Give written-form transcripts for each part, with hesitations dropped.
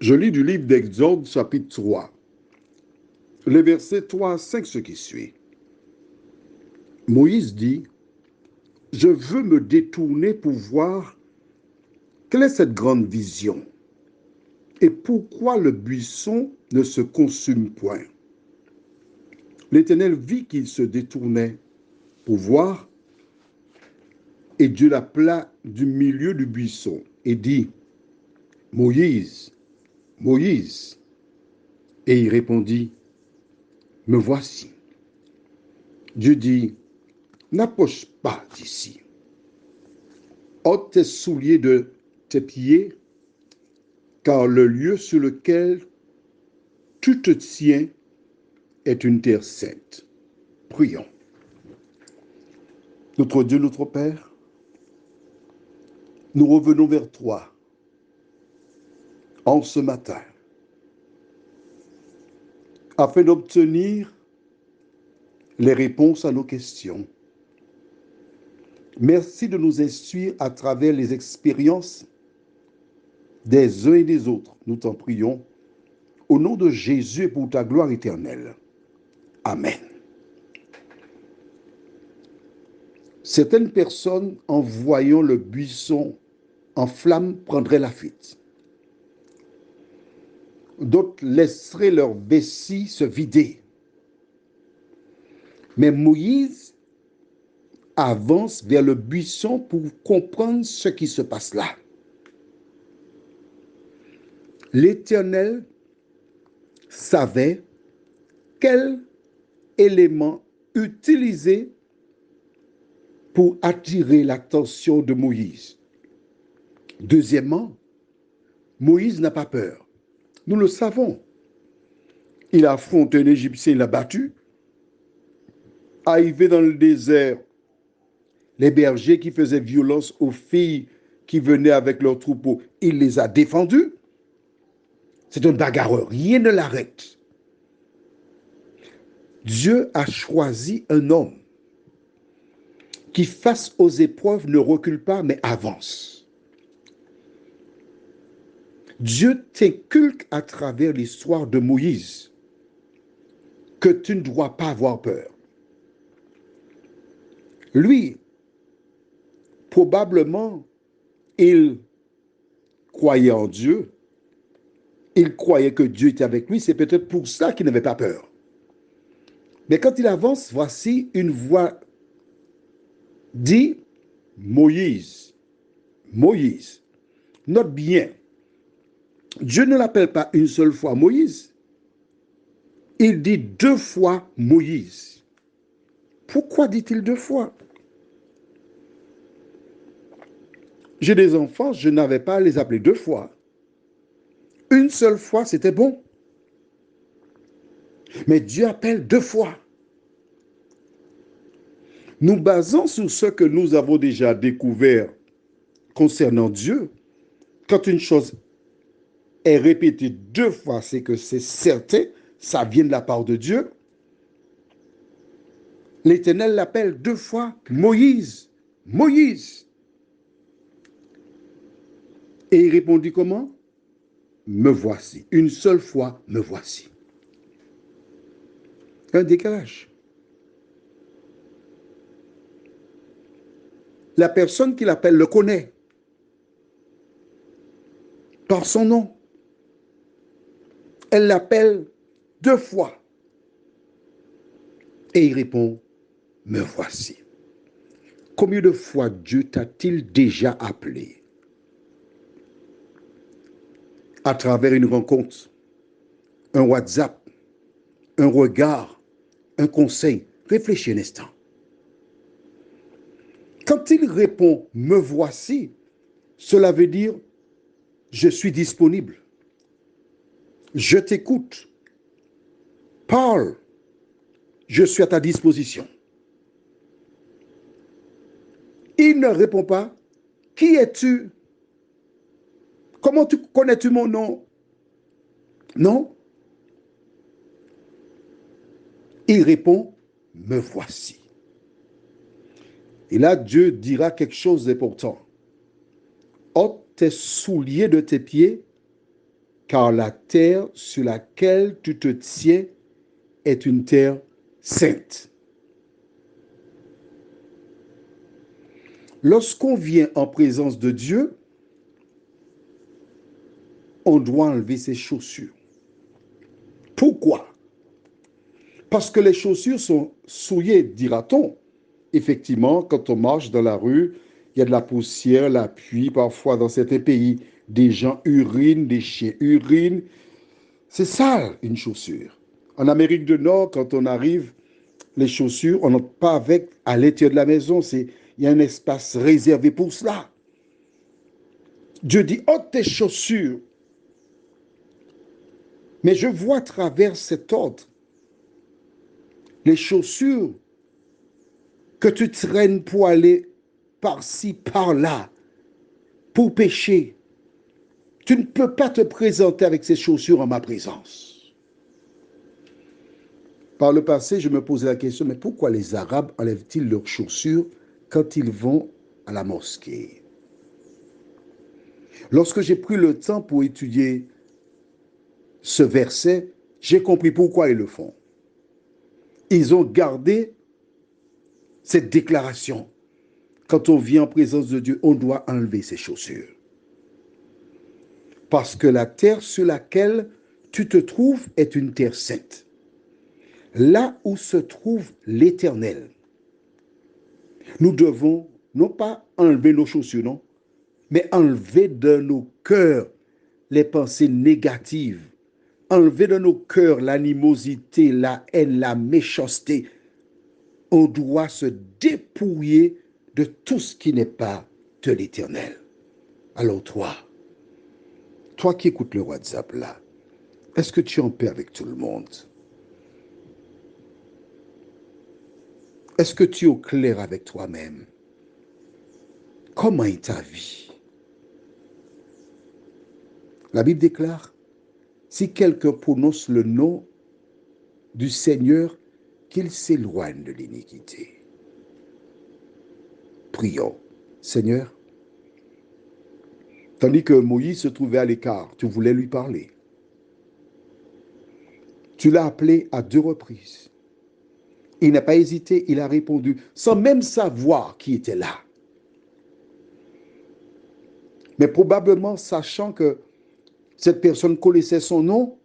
Je lis du livre d'Exode, chapitre 3, les versets 3 à 5, ce qui suit. Moïse dit, je veux me détourner pour voir quelle est cette grande vision et pourquoi le buisson ne se consume point. L'Éternel vit qu'il se détournait pour voir, et Dieu l'appela du milieu du buisson et dit, Moïse, Moïse. Et il répondit, me voici. Dieu dit, n'approche pas d'ici. Ôte tes souliers de tes pieds, car le lieu sur lequel tu te tiens est une terre sainte. Prions. Notre Dieu, notre Père, nous revenons vers toi en ce matin afin d'obtenir les réponses à nos questions. Merci de nous instruire à travers les expériences des uns et des autres. Nous t'en prions au nom de Jésus et pour ta gloire éternelle. Amen. Certaines personnes, en voyant le buisson en flammes, prendraient la fuite. D'autres laisseraient leur vessie se vider. Mais Moïse avance vers le buisson pour comprendre ce qui se passe là. L'Éternel savait quel élément utiliser pour attirer l'attention de Moïse. Deuxièmement, Moïse n'a pas peur. Nous le savons. Il affronte un Égyptien, il l'a battu. Arrivé dans le désert, les bergers qui faisaient violence aux filles qui venaient avec leurs troupeaux, il les a défendus. C'est un bagarreur, rien ne l'arrête. Dieu a choisi un homme qui, face aux épreuves, ne recule pas, mais avance. Dieu t'inculque à travers l'histoire de Moïse que tu ne dois pas avoir peur. Lui, probablement, il croyait en Dieu, il croyait que Dieu était avec lui, c'est peut-être pour ça qu'il n'avait pas peur. Mais quand il avance, voici une voix dit, Moïse, Moïse. Note bien, Dieu ne l'appelle pas une seule fois Moïse, il dit 2 fois Moïse. Pourquoi dit-il 2 fois? J'ai des enfants, je n'avais pas à les appeler 2 fois. Une seule fois, c'était bon. Mais Dieu appelle 2 fois. Nous basons sur ce que nous avons déjà découvert concernant Dieu. Quand une chose est répétée 2 fois, c'est que c'est certain, ça vient de la part de Dieu. L'Éternel l'appelle 2 fois Moïse, Moïse. Et il répondit comment? Me voici. Une seule fois, me voici. Un décalage. La personne qui l'appelle le connaît par son nom. Elle l'appelle 2 fois. Et il répond, me voici. Combien de fois Dieu t'a-t-il déjà appelé? À travers une rencontre, un WhatsApp, un regard, un conseil. Réfléchis un instant. Quand il répond « me voici », cela veut dire « je suis disponible, je t'écoute, parle, je suis à ta disposition ». Il ne répond pas « qui es-tu? Comment connais-tu mon nom ?» Non. Il répond « me voici ». Et là, Dieu dira quelque chose d'important. « Ôte tes souliers de tes pieds, car la terre sur laquelle tu te tiens est une terre sainte. Lorsqu'on vient en présence de Dieu, on doit enlever ses chaussures. Pourquoi? Parce que les chaussures sont souillées, dira-t-on. Effectivement, quand on marche dans la rue, il y a de la poussière, la pluie, parfois dans certains pays, des gens urinent, des chiens urinent. C'est sale, une chaussure. En Amérique du Nord, quand on arrive, les chaussures, on n'entre pas avec à l'intérieur de la maison. Il y a un espace réservé pour cela. Dieu dit, ôte tes chaussures. Mais je vois à travers cet ordre les chaussures que tu traînes pour aller par-ci, par-là, pour pécher. Tu ne peux pas te présenter avec ces chaussures en ma présence. Par le passé, je me posais la question, mais pourquoi les Arabes enlèvent-ils leurs chaussures quand ils vont à la mosquée? Lorsque j'ai pris le temps pour étudier ce verset, j'ai compris pourquoi ils le font. Ils ont gardé cette déclaration. Quand on vient en présence de Dieu, on doit enlever ses chaussures. Parce que la terre sur laquelle tu te trouves est une terre sainte. Là où se trouve l'Éternel, nous devons non pas enlever nos chaussures, non, mais enlever de nos cœurs les pensées négatives, enlever de nos cœurs l'animosité, la haine, la méchanceté. On doit se dépouiller de tout ce qui n'est pas de l'Éternel. Alors toi qui écoutes le WhatsApp là, est-ce que tu es en paix avec tout le monde? Est-ce que tu es au clair avec toi-même? Comment est ta vie? La Bible déclare, si quelqu'un prononce le nom du Seigneur, qu'il s'éloigne de l'iniquité. Prions. Seigneur, tandis que Moïse se trouvait à l'écart, tu voulais lui parler. Tu l'as appelé à 2 reprises. Il n'a pas hésité, il a répondu, sans même savoir qui était là. Mais probablement sachant que cette personne connaissait son nom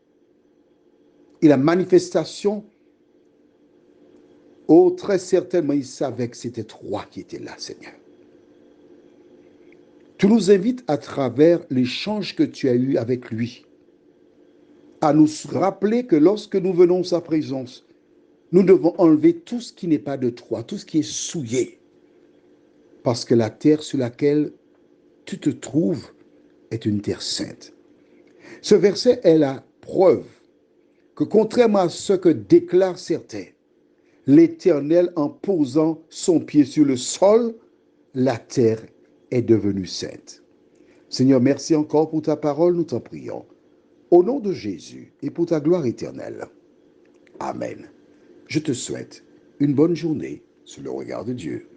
et la manifestation, très certainement, il savait que c'était toi qui étais là, Seigneur. Tu nous invites à travers l'échange que tu as eu avec lui, à nous rappeler que lorsque nous venons à sa présence, nous devons enlever tout ce qui n'est pas de toi, tout ce qui est souillé. Parce que la terre sur laquelle tu te trouves est une terre sainte. Ce verset est la preuve que contrairement à ce que déclarent certains, l'Éternel, en posant son pied sur le sol, la terre est devenue sainte. Seigneur, merci encore pour ta parole, nous t'en prions. Au nom de Jésus et pour ta gloire éternelle. Amen. Je te souhaite une bonne journée sous le regard de Dieu.